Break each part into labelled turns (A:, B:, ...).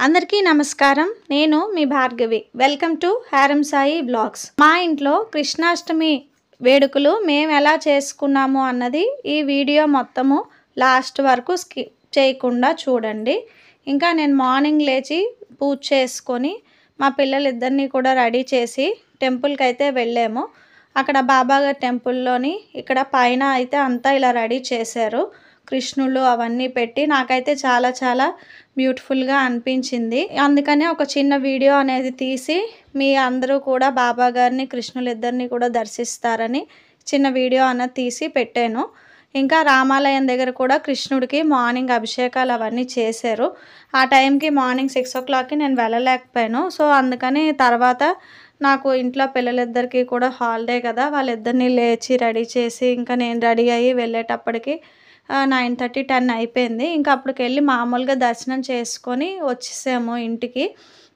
A: అందరికీ నమస్కారం. నేను మీ భార్గవి. వెల్కమ్ టు హారం సాయి బ్లాగ్స్. మా ఇంట్లో కృష్ణాష్టమి వేడుకలు మేము ఎలా చేసుకున్నాము అన్నది ఈ వీడియో మొత్తము లాస్ట్ వరకు స్కిప్ చేయకుండా చూడండి. ఇంకా నేను మార్నింగ్ లేచి పూజ చేసుకొని మా పిల్లలిద్దరినీ కూడా రెడీ చేసి టెంపుల్కి అయితే వెళ్ళాము. అక్కడ బాబాగారి టెంపుల్లోని ఇక్కడ పైన అయితే అంతా ఇలా రెడీ చేశారు. కృష్ణులు అవన్నీ పెట్టి నాకైతే చాలా బ్యూటిఫుల్గా అనిపించింది. అందుకనే ఒక చిన్న వీడియో అనేది తీసి మీ అందరూ కూడా బాబా గారిని కృష్ణులిద్దరిని కూడా దర్శిస్తారని చిన్న వీడియో అన్నది తీసి పెట్టాను. ఇంకా రామాలయం దగ్గర కూడా కృష్ణుడికి మార్నింగ్ అభిషేకాలు అవన్నీ చేశారు. ఆ టైంకి మార్నింగ్ 6 o'clockకి నేను వెళ్ళలేకపోయాను. సో అందుకని తర్వాత నాకు ఇంట్లో పిల్లలిద్దరికీ కూడా హాలిడే కదా, వాళ్ళిద్దరిని లేచి రెడీ చేసి ఇంకా నేను రెడీ అయ్యి వెళ్ళేటప్పటికి 9:30, 10 అయిపోయింది. ఇంకా అప్పటికి వెళ్ళి మామూలుగా దర్శనం చేసుకొని వచ్చేసాము ఇంటికి.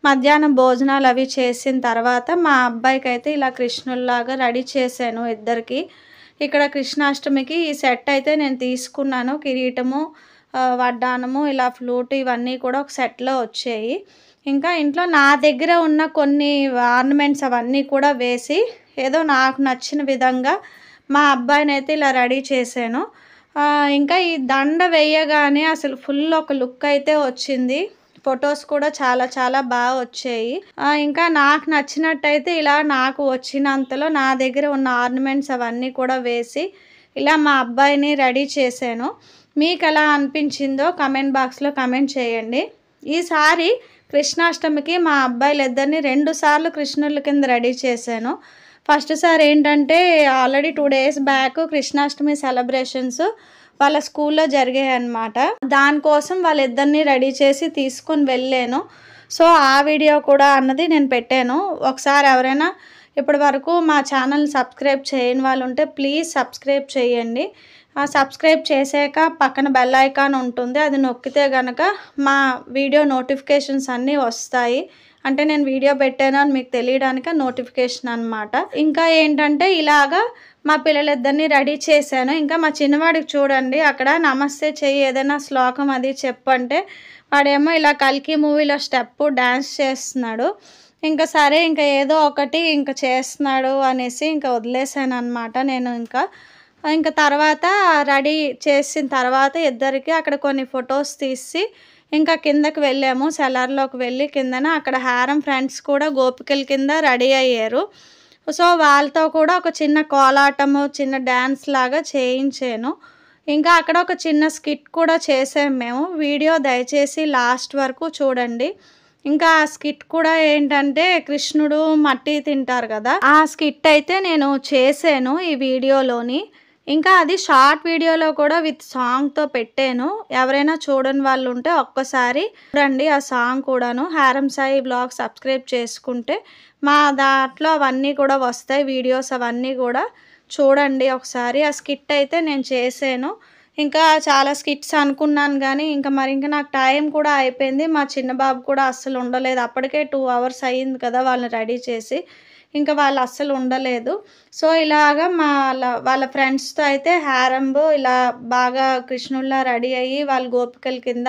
A: మధ్యాహ్నం భోజనాలు అవి చేసిన తర్వాత మా అబ్బాయికి అయితే ఇలా కృష్ణుల్లాగా రెడీ చేశాను ఇద్దరికి. ఇక్కడ కృష్ణాష్టమికి ఈ సెట్ అయితే నేను తీసుకున్నాను. కిరీటము, వడ్డానము, ఇలా ఫ్లూట్ ఇవన్నీ కూడా ఒక సెట్లో వచ్చాయి. ఇంకా ఇంట్లో నా దగ్గర ఉన్న కొన్ని ఆర్నమెంట్స్ అవన్నీ కూడా వేసి ఏదో నాకు నచ్చిన విధంగా మా అబ్బాయిని అయితే ఇలా రెడీ చేశాను. ఇంకా ఈ దండ వేయగానే అసలు ఫుల్ ఒక లుక్ అయితే వచ్చింది. ఫొటోస్ కూడా చాలా బాగా వచ్చాయి. ఇంకా నాకు నచ్చినట్టయితే ఇలా నాకు వచ్చినంతలో నా దగ్గర ఉన్న ఆర్నమెంట్స్ అవన్నీ కూడా వేసి ఇలా మా అబ్బాయిని రెడీ చేశాను. మీకు ఎలా అనిపించిందో కమెంట్ బాక్స్లో కమెంట్ చేయండి. ఈసారి కృష్ణాష్టమికి మా అబ్బాయిలిద్దరిని 2 సార్లు కృష్ణుల కింద రెడీ చేశాను. ఫస్ట్ సారి ఏంటంటే already 2 days back Krishnashtami celebrations వాళ్ళ స్కూల్లో జరిగాయి అన్నమాట. దానికోసం వాళ్ళిద్దరిని రెడీ చేసి తీసుకొని వెళ్ళాను. సో ఆ వీడియో కూడా అన్నది నేను పెట్టాను. ఒకసారి ఎవరైనా ఇప్పటి వరకు మా ఛానల్ సబ్స్క్రైబ్ చేయని వాళ్ళు ఉంటే ప్లీజ్ సబ్స్క్రైబ్ చేయండి. సబ్స్క్రైబ్ చేసాక పక్కన బెల్ ఐకాన్ ఉంటుంది, అది నొక్కితే కనుక మా వీడియో నోటిఫికేషన్స్ అన్నీ వస్తాయి. అంటే నేను వీడియో పెట్టాను అని మీకు తెలియడానికి నోటిఫికేషన్ అనమాట. ఇంకా ఏంటంటే ఇలాగా మా పిల్లలిద్దరిని రెడీ చేశాను. ఇంకా మా చిన్నవాడికి చూడండి అక్కడ నమస్తే చెయ్యి, ఏదైనా శ్లోకం అది చెప్పంటే వాడేమో ఇలా కల్కి మూవీలో స్టెప్ డ్యాన్స్ చేస్తున్నాడు. ఇంకా సరే ఇంకా ఏదో ఒకటి ఇంకా చేస్తున్నాడు అనేసి ఇంకా వదిలేసాను అనమాట. నేను ఇంకా తర్వాత రెడీ చేసిన తర్వాత ఇద్దరికి అక్కడ కొన్ని ఫొటోస్ తీసి ఇంకా కిందకి వెళ్ళాము. సెలర్లోకి వెళ్ళి కిందన అక్కడ హారం ఫ్రెండ్స్ కూడా గోపికల కింద రెడీ అయ్యారు. సో వాళ్ళతో కూడా ఒక చిన్న కోలాటము, చిన్న డ్యాన్స్ లాగా చేయించాను. ఇంకా అక్కడ ఒక చిన్న స్కిట్ కూడా చేసాము మేము. వీడియో దయచేసి లాస్ట్ వరకు చూడండి. ఇంకా ఆ స్కిట్ కూడా ఏంటంటే కృష్ణుడు మట్టి తింటారు కదా, ఆ స్కిట్ అయితే నేను చేశాను ఈ వీడియోలోని. ఇంకా అది షార్ట్ వీడియోలో కూడా విత్ సాంగ్తో పెట్టాను. ఎవరైనా చూడని వాళ్ళు ఉంటే ఒక్కసారి చూడండి ఆ సాంగ్ కూడాను. హారం సాయి బ్లాగ్ సబ్స్క్రైబ్ చేసుకుంటే మా దాంట్లో అవన్నీ కూడా వస్తాయి, వీడియోస్ అవన్నీ కూడా చూడండి ఒకసారి. ఆ స్కిట్ అయితే నేను చేశాను. ఇంకా చాలా స్కిట్స్ అనుకున్నాను కానీ ఇంకా నాకు టైం కూడా అయిపోయింది. మా చిన్న బాబు కూడా అస్సలు ఉండలేదు. అప్పటికే 2 hours అయ్యింది కదా వాళ్ళని రెడీ చేసి. ఇంకా వాళ్ళు అస్సలు ఉండలేదు. సో ఇలాగా వాళ్ళ ఫ్రెండ్స్తో అయితే హారంబు ఇలా బాగా కృష్ణుల్లా రెడీ అయ్యి వాళ్ళు గోపికల కింద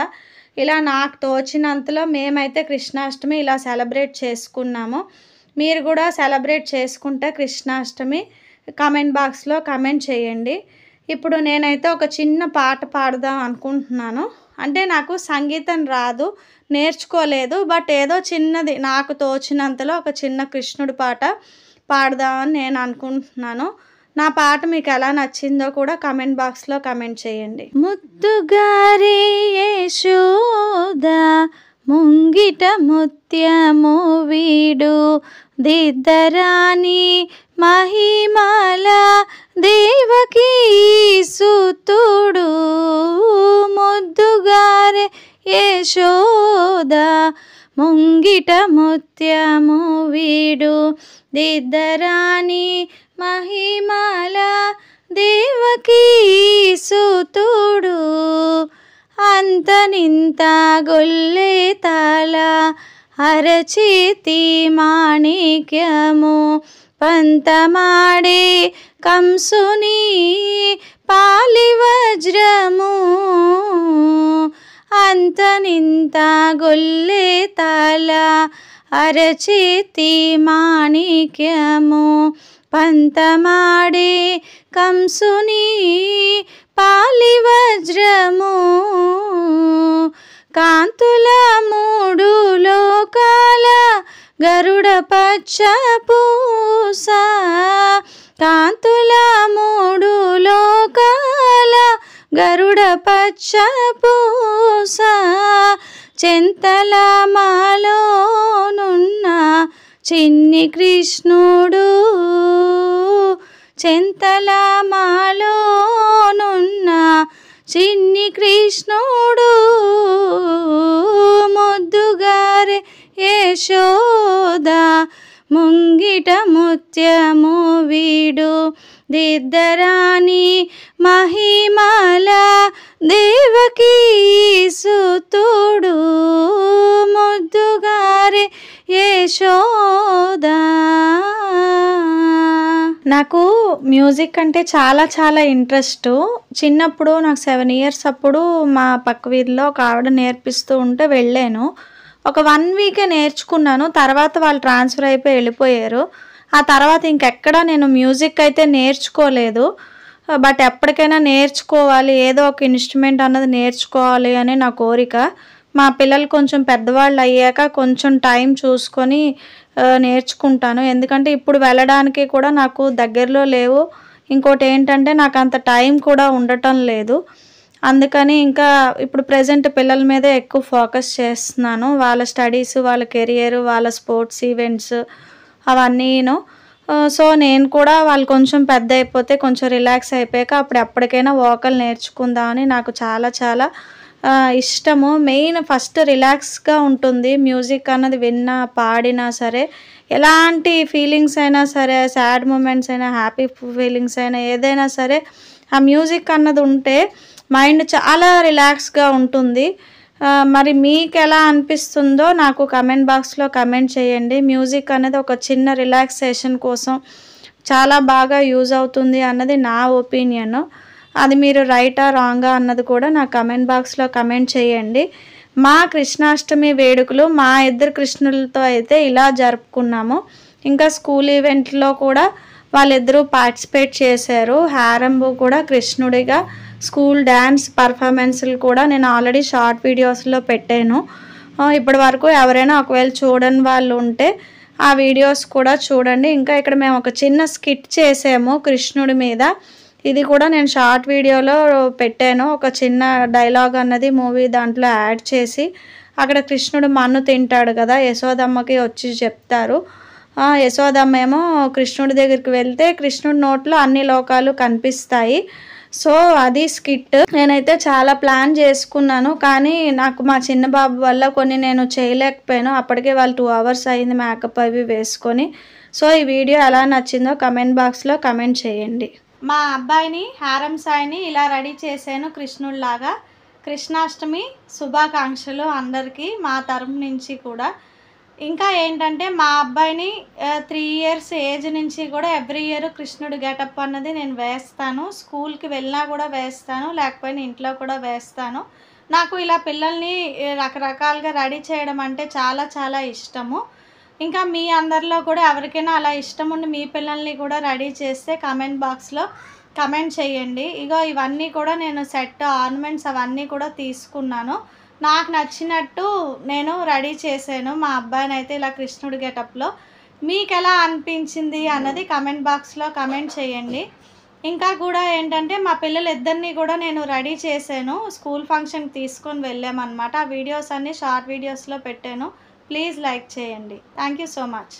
A: ఇలా నాకు తోచినంతలో మేమైతే కృష్ణాష్టమి ఇలా సెలబ్రేట్ చేసుకున్నాము. మీరు కూడా సెలబ్రేట్ చేసుకుంటే కృష్ణాష్టమి కమెంట్ బాక్స్లో కమెంట్ చేయండి. ఇప్పుడు నేనైతే ఒక చిన్న పాట పాడదాం అనుకుంటున్నాను. అంటే నాకు సంగీతం రాదు, నేర్చుకోలేదు. బట్ ఏదో చిన్నది నాకు తోచినంతలో ఒక చిన్న కృష్ణుడి పాట పాడదామని నేను అనుకుంటున్నాను. నా పాట మీకు ఎలా నచ్చిందో కూడా కమెంట్ బాక్స్లో కమెంట్ చేయండి. ముద్దుగారే యశోద ముంగిట ముత్యము వీడు, దిద్దరాని మహిమల దేవకీ సుతుడు, ముద్దుగారే యశోద ముంగిట ముత్యము వీడు, దిద్దరాని మహిమల దేవకీ సుతుడు, అంతనింత గొల్లే తాళ అరచేతి మాణిక్యము, పంతమాడే కంసుని పాలి వజ్రము, అంతనింత గొల్లే లోపల అరచేతి మాణిక్యము పంతమాడే కంసుని పాలి వజ్రము కాంతుల మూడు లోకాల గరుడ పచ్చ పూస కాంతుల మూడు లోకాల గరుడ పచ్చ పూస చెంతల మాలోనున్న చిన్ని కృష్ణుడు చెంతల మాలోనున్న చిన్ని కృష్ణుడు ముద్దుగారే యశోద ముంగిట ముత్యము వీడు దిద్దరాని మహిమల దేవకీ సుతుడు ముద్దుగారే యశోద. నాకు మ్యూజిక్ అంటే చాలా ఇంట్రెస్ట్. చిన్నప్పుడు నాకు 7 years అప్పుడు మా పక్క వీధిలో ఒక ఆవిడ నేర్పిస్తూ ఉంటే వెళ్ళాను. ఒక 1 week నేర్చుకున్నాను. తర్వాత వాళ్ళు ట్రాన్స్ఫర్ అయిపోయి వెళ్ళిపోయారు. ఆ తర్వాత ఇంకెక్కడ నేను మ్యూజిక్ అయితే నేర్చుకోలేదు. బట్ ఎప్పటికైనా నేర్చుకోవాలి, ఏదో ఒక ఇన్స్ట్రుమెంట్ అన్నది నేర్చుకోవాలి అని నా కోరిక. మా పిల్లలు కొంచెం పెద్దవాళ్ళు అయ్యాక కొంచెం టైం చూసుకొని నేర్చుకుంటాను. ఎందుకంటే ఇప్పుడు వెళ్ళడానికి కూడా నాకు దగ్గరలో లేవు. ఇంకోటి ఏంటంటే నాకు అంత టైం కూడా ఉండటం లేదు. అందుకని ఇంకా ఇప్పుడు ప్రెజెంట్ పిల్లల మీదే ఎక్కువ ఫోకస్ చేస్తున్నాను. వాళ్ళ స్టడీస్, వాళ్ళ కెరియర్, వాళ్ళ స్పోర్ట్స్ ఈవెంట్స్ అవన్నీను. సో నేను కూడా వాళ్ళు కొంచెం పెద్ద అయిపోతే కొంచెం రిలాక్స్ అయిపోయాక అప్పుడు ఎప్పటికైనా వోకల్ నేర్చుకుందామని నాకు చాలా ఇష్టము. మెయిన్ ఫస్ట్ రిలాక్స్గా ఉంటుంది. మ్యూజిక్ అన్నది విన్నా పాడినా సరే, ఎలాంటి ఫీలింగ్స్ అయినా సరే, సాడ్ మూమెంట్స్ అయినా, హ్యాపీ ఫీలింగ్స్ అయినా, ఏదైనా సరే ఆ మ్యూజిక్ అన్నది ఉంటే మైండ్ చాలా రిలాక్స్గా ఉంటుంది. మరి మీకు ఎలా అనిపిస్తుందో నాకు కమెంట్ బాక్స్లో కమెంట్ చేయండి. మ్యూజిక్ అనేది ఒక చిన్న రిలాక్సేషన్ కోసం చాలా బాగా యూజ్ అవుతుంది అన్నది నా ఒపీనియన్. అది మీరు రైటా రాంగా అన్నది కూడా నా కమెంట్ బాక్స్లో కమెంట్ చేయండి. మా కృష్ణాష్టమి వేడుకలు మా ఇద్దరు కృష్ణులతో అయితే ఇలా జరుపుకున్నాము. ఇంకా స్కూల్ ఈవెంట్లో కూడా వాళ్ళిద్దరూ పార్టిసిపేట్ చేశారు. హారంబు కూడా కృష్ణుడిగా, స్కూల్ డ్యాన్స్ పర్ఫార్మెన్స్లు కూడా నేను ఆల్రెడీ షార్ట్ వీడియోస్లో పెట్టాను. ఇప్పటి వరకు ఎవరైనా ఒకవేళ చూడని వాళ్ళు ఉంటే ఆ వీడియోస్ కూడా చూడండి. ఇంకా ఇక్కడ మేము ఒక చిన్న స్కిట్ చేసాము కృష్ణుడి మీద. ఇది కూడా నేను షార్ట్ వీడియోలో పెట్టాను. ఒక చిన్న డైలాగ్ అన్నది మూవీ దాంట్లో యాడ్ చేసి, అక్కడ కృష్ణుడు మన్ను తింటాడు కదా, యశోదమ్మకి వచ్చి చెప్తారు. యశోదమ్మ ఏమో కృష్ణుడి దగ్గరికి వెళ్తే కృష్ణుడి నోట్లో అన్ని లోకాలు కనిపిస్తాయి. సో అది స్కిట్. నేనైతే చాలా ప్లాన్ చేసుకున్నాను, కానీ నాకు మా చిన్న బాబు వల్ల కొన్ని నేను చేయలేకపోయాను. అప్పటికే వాళ్ళు 2 hours అయింది మేకప్ అవి వేసుకొని. సో ఈ వీడియో ఎలా నచ్చిందో కమెంట్ బాక్స్లో కమెంట్ చేయండి. మా అబ్బాయిని హారం సాయిని ఇలా రెడీ చేశాను కృష్ణుడిలాగా. కృష్ణాష్టమి శుభాకాంక్షలు అందరికీ మా తరపు నుంచి కూడా. ఇంకా ఏంటంటే మా అబ్బాయిని 3 years ఏజ్ నుంచి కూడా ఎవ్రీ ఇయర్ కృష్ణుడి గెటప్ అన్నది నేను వేస్తాను. స్కూల్కి వెళ్ళినా కూడా వేస్తాను, లేకపోయినా ఇంట్లో కూడా వేస్తాను. నాకు ఇలా పిల్లల్ని రకరకాలుగా రెడీ చేయడం అంటే చాలా ఇష్టము. ఇంకా మీ అందరిలో కూడా ఎవరికైనా అలా ఇష్టం ఉండి మీ పిల్లల్ని కూడా రెడీ చేస్తే కమెంట్ బాక్స్లో కమెంట్ చేయండి. ఇగో ఇవన్నీ కూడా నేను సెట్ ఆర్నమెంట్స్ అవన్నీ కూడా తీసుకున్నాను. నాకు నచ్చినట్టు నేను రెడీ చేశాను మా అబ్బాయిని అయితే ఇలా కృష్ణుడి గెటప్లో. మీకు ఎలా అనిపించింది అన్నది కమెంట్ బాక్స్లో కమెంట్ చేయండి. ఇంకా కూడా ఏంటంటే మా పిల్లలు ఇద్దరిని కూడా నేను రెడీ చేశాను. స్కూల్ ఫంక్షన్కి తీసుకొని వెళ్ళామన్నమాట. ఆ వీడియోస్ అన్నీ షార్ట్ వీడియోస్లో పెట్టాను. ప్లీజ్ లైక్ చేయండి. Thank you so much.